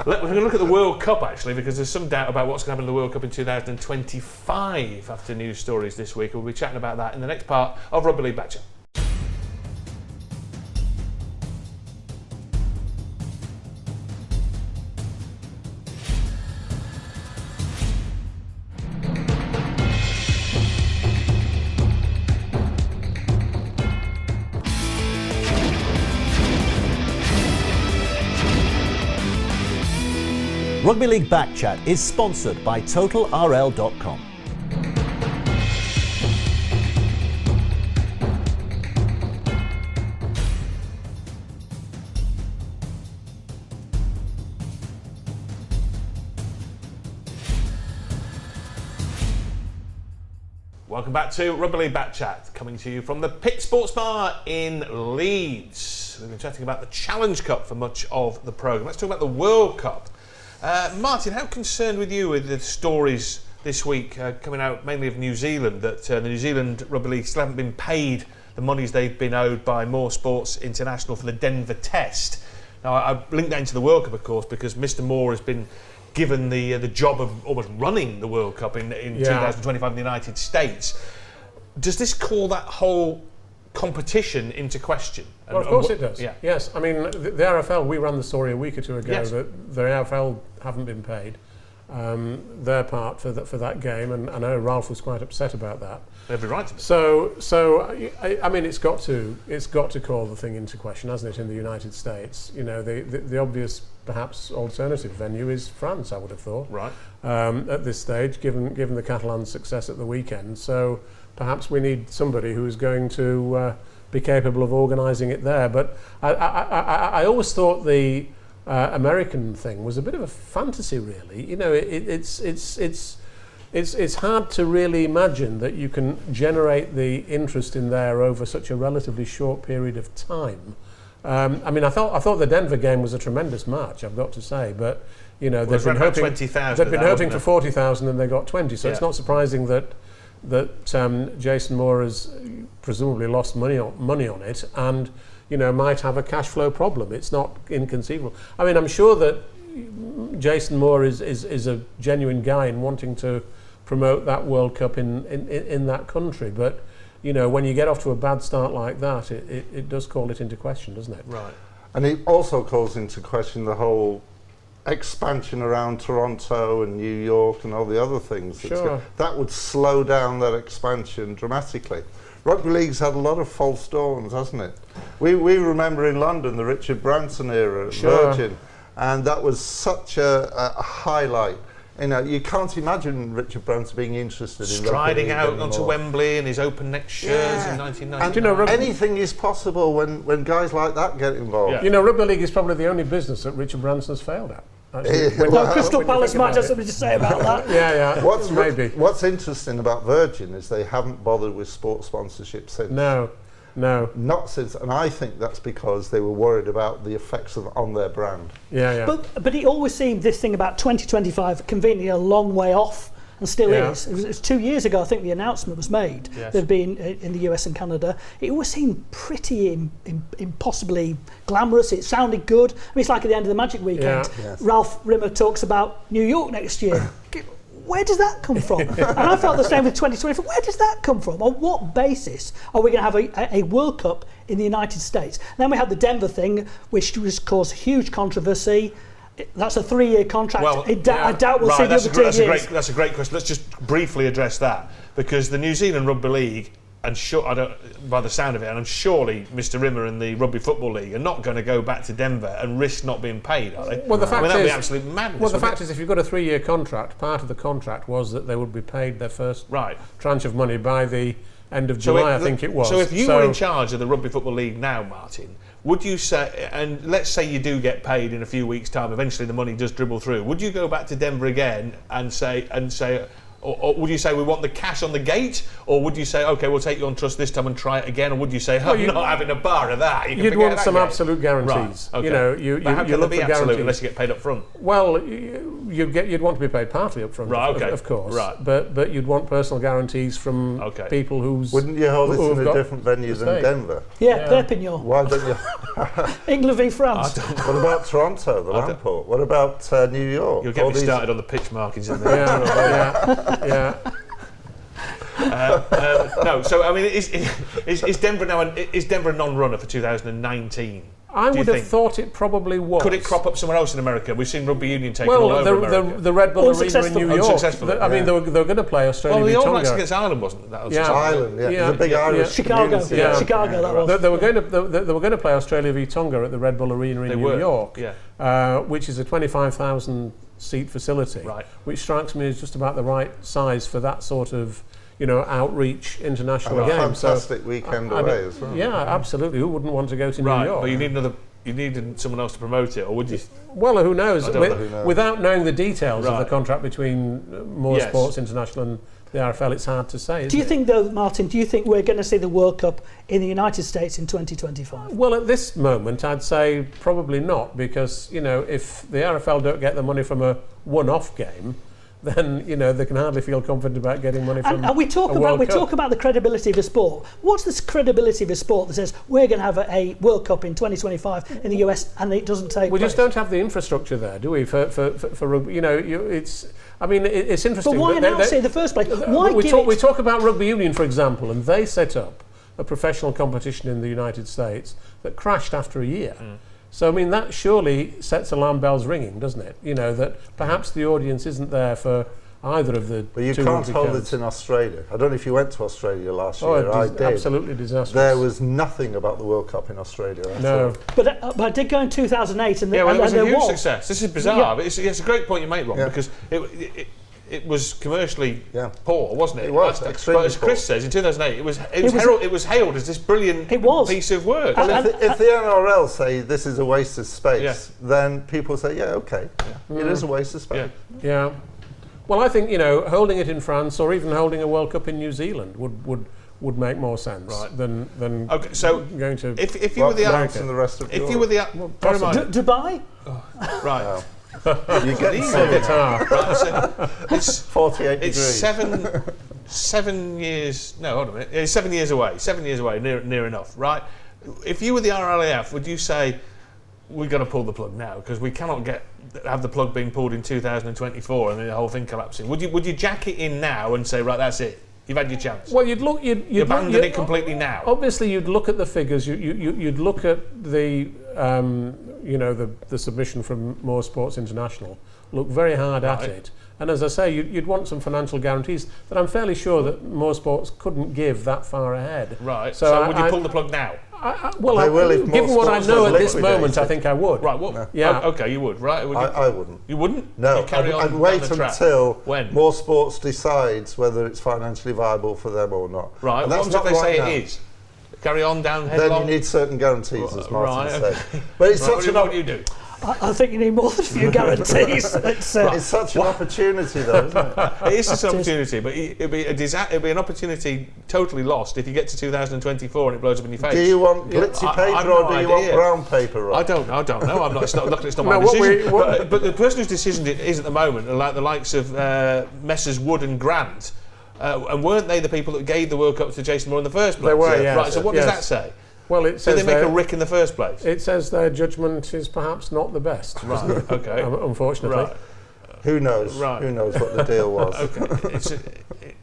We're going to look at the World Cup, actually, because there's some doubt about what's going to happen in the World Cup in 2025 after news stories this week. We'll be chatting about that in the next part of Rugby League Backchat. Rugby League Backchat is sponsored by TotalRL.com. Welcome back to Rugby League Backchat, coming to you from the Pit Sports Bar in Leeds. We've been chatting about the Challenge Cup for much of the programme. Let's talk about the World Cup. Martyn, how concerned were you with the stories this week coming out mainly of New Zealand, that the New Zealand Rugby League still haven't been paid the monies they've been owed by More Sports International for the Denver Test? Now, I linked that into the World Cup, of course, because Mr. Moore has been given the job of almost running the World Cup in 2025 in the United States. Does this call that whole competition into question? Well, of course it does. Yes, I mean, the RFL, we ran the story a week or two ago that the RFL haven't been paid. their part for that game, and I know Ralph was quite upset about that. Every right to be. So I mean, it's got to call the thing into question, hasn't it? In the United States, you know, the obvious perhaps alternative venue is France, I would have thought. Right. At this stage, given the Catalan success at the weekend, so perhaps we need somebody who is going to be capable of organising it there. But I always thought the American thing was a bit of a fantasy, really. You know, it's hard to really imagine that you can generate the interest in there over such a relatively short period of time. I mean, I thought the Denver game was a tremendous match, I've got to say, but you know, they've been hoping for 40,000 and they got 20. So it's not surprising that Jason Moore has presumably lost money on it, and you know, might have a cash flow problem. It's not inconceivable. I mean, I'm sure that Jason Moore is a genuine guy in wanting to promote that World Cup in that country, but you know, when you get off to a bad start like that, it does call it into question, doesn't it? Right. And it also calls into question the whole expansion around Toronto and New York and all the other things. Sure. That would slow down that expansion dramatically. Rugby League's had a lot of false dawns, hasn't it? We remember in London the Richard Branson era at Virgin, and that was such a highlight. You know, you can't imagine Richard Branson being interested in striding out anymore. onto Wembley in his open neck shirts in 1990. And you know, anything is possible when guys like that get involved. Yeah. You know, Rugby League is probably the only business that Richard Branson's failed at. Crystal Palace might have something to say about that. Yeah. What's interesting about Virgin is they haven't bothered with sports sponsorship since. No. Not since, and I think that's because they were worried about the effects on their brand. Yeah. But it always seemed this thing about 2025 conveniently a long way off, and still is. It was 2 years ago, I think the announcement was made. Yes. There'd been in the US and Canada. It always seemed pretty impossibly glamorous. It sounded good. I mean, it's like at the end of the Magic Weekend. Yeah. Yes. Ralph Rimmer talks about New York next year. Where does that come from? And I felt the same with 2024. Where does that come from? On what basis are we going to have a World Cup in the United States? Then we had the Denver thing, which caused huge controversy. That's a 3-year contract. Well, I doubt we'll see the other 2 years. That's a great question. Let's just briefly address that, because the New Zealand Rugby League, and by the sound of it, and I'm surely Mr. Rimmer and the Rugby Football League are not going to go back to Denver and risk not being paid, are they? Well, the fact that'd is, be absolute madness. Well, the fact is, if you've got a 3-year contract, part of the contract was that they would be paid their first tranche of money by the end of July, I think it was. So if you were in charge of the Rugby Football League now, Martyn, would you say, and let's say you do get paid in a few weeks' time, eventually the money does dribble through, would you go back to Denver again and say, or would you say we want the cash on the gate, or would you say, okay, we'll take you on trust this time and try it again, or would you say, I'm not having a bar of that? You'd want some absolute guarantees. Right, okay. You know, but how can look they be for absolute guarantees unless you get paid up front? Well, you'd want to be paid partly up front, of course. Right. But you'd want personal guarantees from people who's. Wouldn't you hold it in a different venue than Denver? Yeah, Perpignan. Why don't you? England v France. What about Toronto, the Lamport? What about New York? You'll get me started on the pitch markings in there. Yeah. No, so I mean, is Denver now? Is Denver a non-runner for 2019? I would have thought it probably was. Could it crop up somewhere else in America? We've seen Rugby Union taking all over America. the Red Bull Arena in New York. I mean, they were going to play Australia. Well, the v All Tonga. Blacks against Ireland, wasn't it? That was Ireland, There's a big Irish Chicago, community. Chicago. That was. They were going to play Australia v Tonga at the Red Bull Arena in New York, which is a 25,000 seat facility, which strikes me as just about the right size for that sort of outreach international game. Fantastic weekend away as well. Yeah, absolutely. Who wouldn't want to go to New York? But you needed someone else to promote it, or would you? Well, who knows? Who knows? Without knowing the details of the contract between More Sports International and the RFL, it's hard to say. Do you think, though, Martyn, we're going to see the World Cup in the United States in 2025? Well, at this moment, I'd say probably not, because, if the RFL don't get the money from a one-off game, then they can hardly feel confident about getting money from. And we talk about the credibility of a sport. What's this credibility of a sport that says we're going to have a World Cup in 2025 in the US and it doesn't take place? We just don't have the infrastructure there, do we? For rugby, it's. I mean, it's interesting. But why announce it in the first place? We talk about Rugby Union, for example, and they set up a professional competition in the United States that crashed after a year. So, I mean, that surely sets alarm bells ringing, doesn't it? You know, that perhaps the audience isn't there for either of the But you two can't hold camps. it in Australia. I don't know if you went to Australia last Oh, year. I did. absolutely disastrous. There was nothing about the World Cup in Australia. No. But I did go in 2008, and Yeah, well, it was a there huge was. success. This is bizarre, Yeah. but it's a great point you make, Ron, Yeah. because it was commercially Yeah. poor, wasn't it? It was, But extremely as Chris poor. says, in 2008, it was hailed as this brilliant It was. piece of work. Well, if the NRL say this is a waste of space, Yeah. then people say, yeah, okay, it is a waste of space. Yeah. Yeah. Well, I think, you know, holding it in France or even holding a World Cup in New Zealand would make more sense Right. than Okay, so going to... if you were the France and the rest of if you were the bear in mind- Dubai? right, You get right, so it's 48 it's degrees. 7 years. No, hold on a minute. It's 7 years away. 7 years away, near enough, right? If you were the RLAF, would you say we're going to pull the plug now because we cannot have the plug being pulled in 2024 and the whole thing collapsing? Would you jack it in now and say, right, that's it, you've had your chance? Well, you'd abandon it completely now. Obviously, you'd look at the figures. You'd look at the the submission from More Sports International. Look very hard at it, and as I say, you'd want some financial guarantees that I'm fairly sure that More Sports couldn't give that far ahead. Right. So would you pull the plug now? Well, They will if given More what I Sports know was at this liquidated. moment, I think I would. Right. Well, Yeah. Okay, you would. Right. Would you? I wouldn't. You wouldn't? No, You carry on I'd down wait the track? until When? More Sports decides whether it's financially viable for them or not. Right. And What that's happens if not they right say now. it is? Carry on down Then headlong? you need certain guarantees, as Martyn Right, said. okay. But it's Right, such an what do you do? I think you need more than a few guarantees. it's such an opportunity, though, isn't it? It is just an opportunity, but it'd be an opportunity totally lost if you get to 2024 and it blows up in your face. Do you want glitzy I've paper no or do you want idea. brown paper? Rob? I don't know. I'm not. It's not No, my what decision. we- But the person whose decision it is at the moment are like the likes of Messrs Wood and Grant, and weren't they the people that gave the World Cup to Jason Moore in the first place? They were, Yeah. yes. Right. So what yes. does that say? Well, it Did says they make a their- rick in the first place? It says their judgment is perhaps not the best. Right. Okay. Unfortunately. Right. Who knows? Right. Who knows what the deal was? Okay.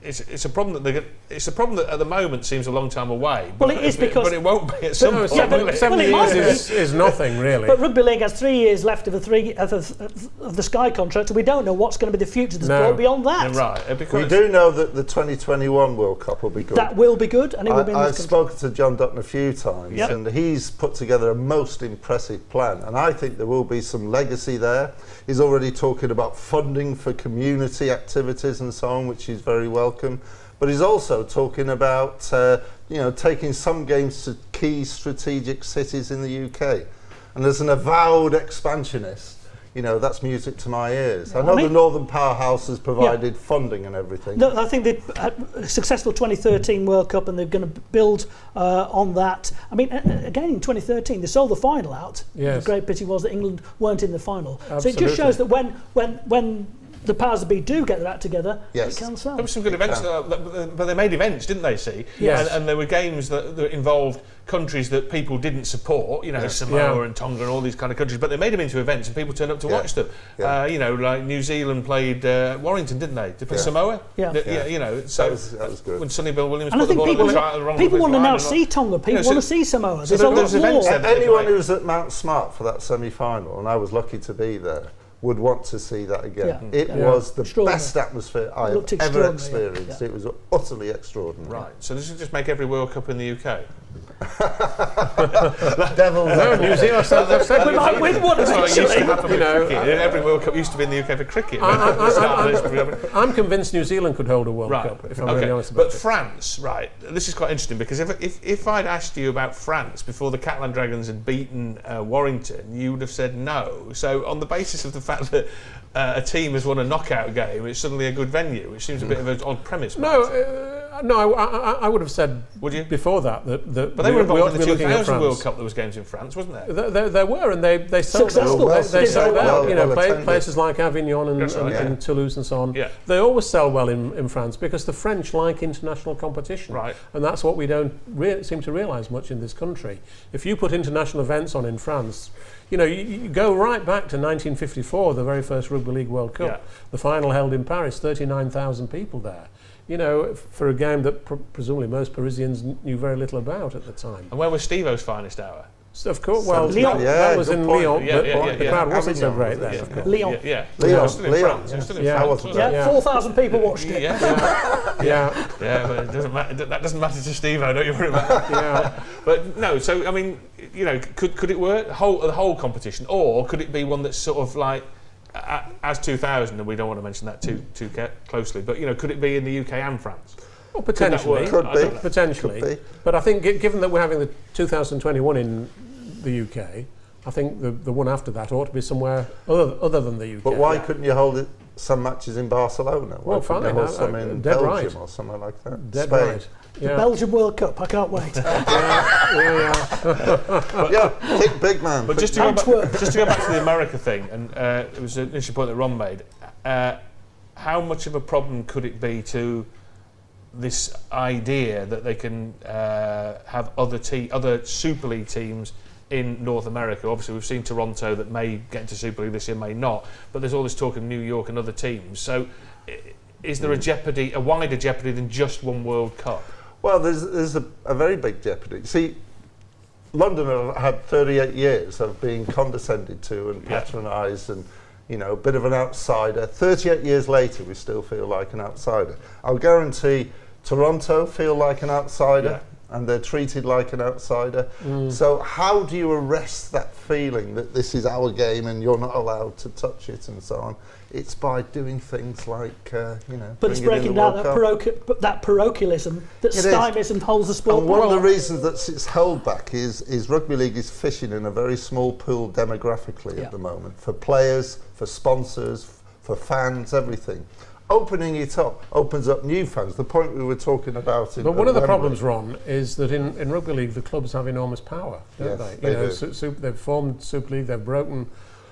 It's a problem that it's a problem that at the moment seems a long time away. Well, it is because- but it won't be at some No, point. yeah, but- will it? 7 Well, it years might be. is nothing, really. But Rugby League has 3 years left of the Sky contract, and we don't know what's going to be the future of the No. sport beyond that. Yeah, right. We Because do know that the 2021 World Cup will be good. That will be good, and it will be in I've this country. spoken to John Dutton a few times, Yep. and he's put together a most impressive plan, and I think there will be some legacy there. He's already talking about funding for community activities and so on, which is very welcome. But he's also talking about taking some games to key strategic cities in the UK. And as an avowed expansionist, that's music to my ears. I know the Northern Powerhouse has provided funding and everything. No, I think they had a successful 2013 World Cup, and they're going to build on that. I mean, again in 2013 they sold the final out. Yes. The great pity was that England weren't in the final. So it Absolutely. just shows that when the powers that be do get their act together, Yes. it can sell. there were some good events, but they made events, didn't they? See, Yes. and there were games that involved countries that people didn't support. Samoa Yeah. and Tonga and all these kind of countries, but they made them into events, and people turned up to Yeah. watch them. Yeah. Like New Zealand played Warrington, didn't they? They play Yeah. Samoa. Yeah. So That was good. when Sonny Bill Williams And I put the think ball people, over the wrong people want to line now and see Tonga. People so- want to see Samoa. so There's a there's lot events more. there. Anyone who's at Mount Smart for that semi-final, and I was lucky to be there, would want to see that again. Yeah. It Yeah. was the Extraordinary. best atmosphere I have Looked ever extraordinary, experienced. yeah. It was utterly extraordinary. Right. So this will just make every World Cup in the UK. Devil. No, New Zealand. I've said We might win one That's what used to eventually. happen with cricket. Every World Cup used to be in the UK for cricket. I'm convinced New Zealand could hold a World Right. Cup, if I'm really honest But about it. France, right? This is quite interesting because if I'd asked you about France before the Catalan Dragons had beaten Warrington, you would have said no. So on the basis of the fact that a team has won a knockout game, it's suddenly a good venue, which seems a bit of an odd premise. No, I would have said Would you? before that But they were involved in the 2000 World Cup. There was games in France, wasn't there? There were, and they sold Successful. out. They sold out. Well attended. Places like Avignon and, That's right, and Toulouse and so on. Yeah. They always sell well in France because the French like international competition. Right. And that's what we don't seem to realise much in this country. If you put international events on in France, you go right back to 1954, the very first Rugby League World Cup. Yeah. The final held in Paris, 39,000 people there. For a game that presumably most Parisians knew very little about at the time. And where was Steve-O's finest hour? So of course, well, Lyon. that was in Lyon, Yeah, but yeah, the yeah. crowd wasn't so Avignon, great was it? then, Yeah. of course. Lyon. Yeah. Leon, It was still in Leon. France. It was still in Yeah. France. I wasn't wasn't Yeah, it? 4,000 people watched it. Yeah. Yeah, But it doesn't matter. That doesn't matter to Steve-O. Don't you worry about that. yeah. But no. So I mean, could it work the whole competition, or could it be one that's sort of like as 2000? And we don't want to mention that too closely. But could it be in the UK and France? Well, potentially. Could be. Potentially. Could be. But I think, given that we're having the 2021 in the UK, I think the one after that ought to be somewhere other than the UK. But why couldn't you hold some matches in Barcelona? Why Well, couldn't you fine, hold some in dead Belgium right. or somewhere like that? Dead Spain. right. The Yeah. Belgium World Cup, I can't wait. Yeah, think big man. But just to go back to the America thing, and it was an interesting point that Ron made. How much of a problem could it be to this idea that they can have other Super League teams in North America? Obviously, we've seen Toronto that may get into Super League this year, may not. But there's all this talk of New York and other teams. So, is there a wider jeopardy than just one World Cup? Well, there's a very big jeopardy. See, London have had 38 years of being condescended to and patronised and, a bit of an outsider. 38 years later, we still feel like an outsider. I'll guarantee Toronto feel like an outsider and they're treated like an outsider. So how do you arrest that feeling that this is our game and you're not allowed to touch it and so on? It's by doing things like, But it's breaking down that parochialism that stymies and holds the sport. And one of the reasons that it's held back is Rugby League is fishing in a very small pool demographically at the moment, for players, for sponsors, for fans, everything. Opening it up opens up new fans. The point we were talking about. But one of the problems, Ron, is that in Rugby League the clubs have enormous power, don't Yes, they? they do. They've formed Super League. They've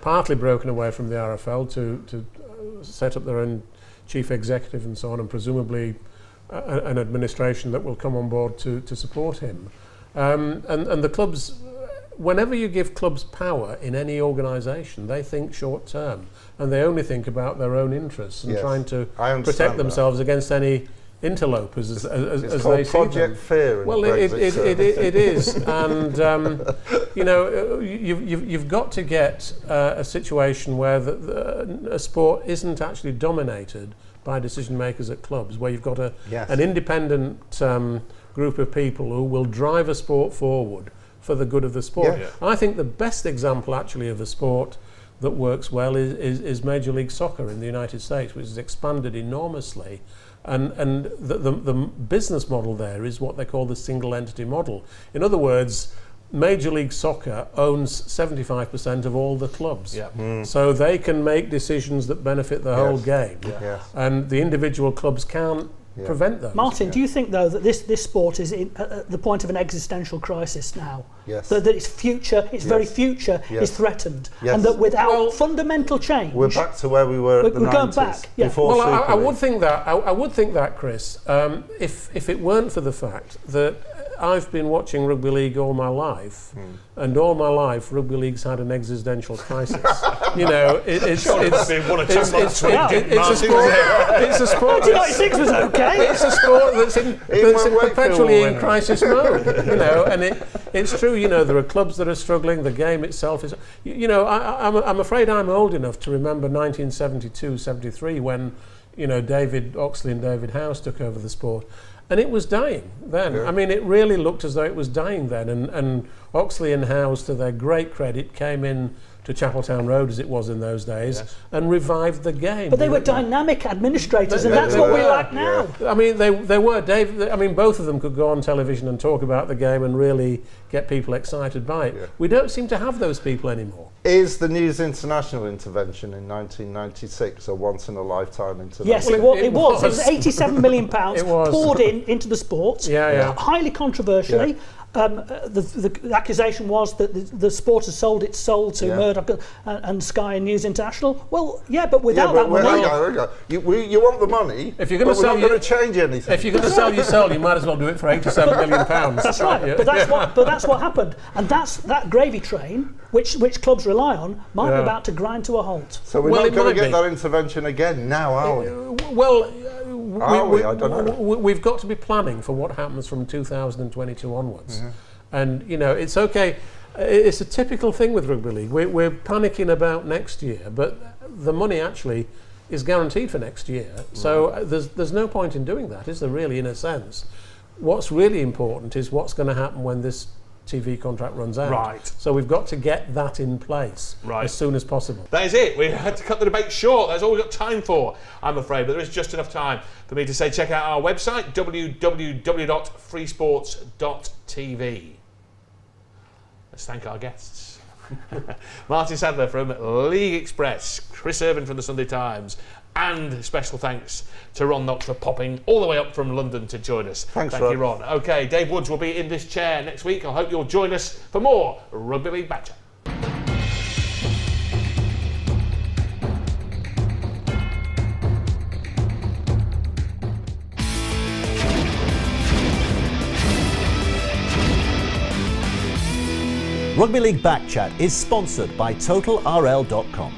partly broken away from the RFL to set up their own chief executive and so on, and presumably an administration that will come on board to support him. And the clubs, whenever you give clubs power in any organisation, they think short term and they only think about their own interests and trying to protect themselves against any interlopers as it's they see Project them. Fear. Well, it is, and you've got to get a situation where a sport isn't actually dominated by decision makers at clubs, where you've got an independent group of people who will drive a sport forward for the good of the sport. I think the best example actually of a sport that works well is Major League Soccer in the United States, which has expanded enormously. And the business model there is what they call the single entity model. In other words, Major League Soccer owns 75% of all the clubs. So they can make decisions that benefit the whole game. And the individual clubs can't prevent those. Martyn, do you think, though, that this sport is at the point of an existential crisis now? Yes. That its future, its very future, is threatened, and that without fundamental change, we're back to where we were at the 90s. We're going back. Before Well, Super I League. would think that. I would think that, Chris. If it weren't for the fact that I've been watching Rugby League all my life, and all my life Rugby League's had an existential crisis. It's a sport. 1996 was okay. It's a sport that's perpetually in crisis mode. And it's true. There are clubs that are struggling. The game itself is. I'm afraid I'm old enough to remember 1972-73 when David Oxley and David House took over the sport. And it was dying then. I mean, it really looked as though it was dying then. And Oxley and House, to their great credit, came in to Chapeltown Road, as it was in those days, and revived the game. But they were dynamic administrators, and that's what we lack now. I mean, they were. Both of them could go on television and talk about the game and really get people excited by it. We don't seem to have those people anymore. Is the News International intervention in 1996 a once-in-a-lifetime intervention? Yes, it was. It was £87 million poured into the sport, highly controversially. The accusation was that the sport has sold its soul to Murdoch and Sky and News International. Well, but without that money... You want the money, if you're going to we're not going to change anything. If you're going to sell your soul, you might as well do it for £87 million. That's right, but that's what happened. And that gravy train, which clubs rely on, might be about to grind to a halt. So we're not going to get that intervention again now, are we? Well... I don't know. We've got to be planning for what happens from 2022 onwards. And, you know, it's okay. It's a typical thing with rugby league. We're panicking about next year, but the money actually is guaranteed for next year. So there's no point in doing that, is there really, in a sense? What's really important is what's going to happen when this TV contract runs out. Right. So we've got to get that in place as soon as possible. That is it. We had to cut the debate short. That's all we've got time for, I'm afraid. But there is just enough time for me to say check out our website, www.freesports.tv. Let's thank our guests. Martyn Sadler from League Express, Chris Irvine from the Sunday Times, and special thanks to Ron Knox for popping all the way up from London to join us. Thank you, Ron. OK, Dave Woods will be in this chair next week. I hope you'll join us for more Rugby League Back Chat. Rugby League Back Chat is sponsored by TotalRL.com.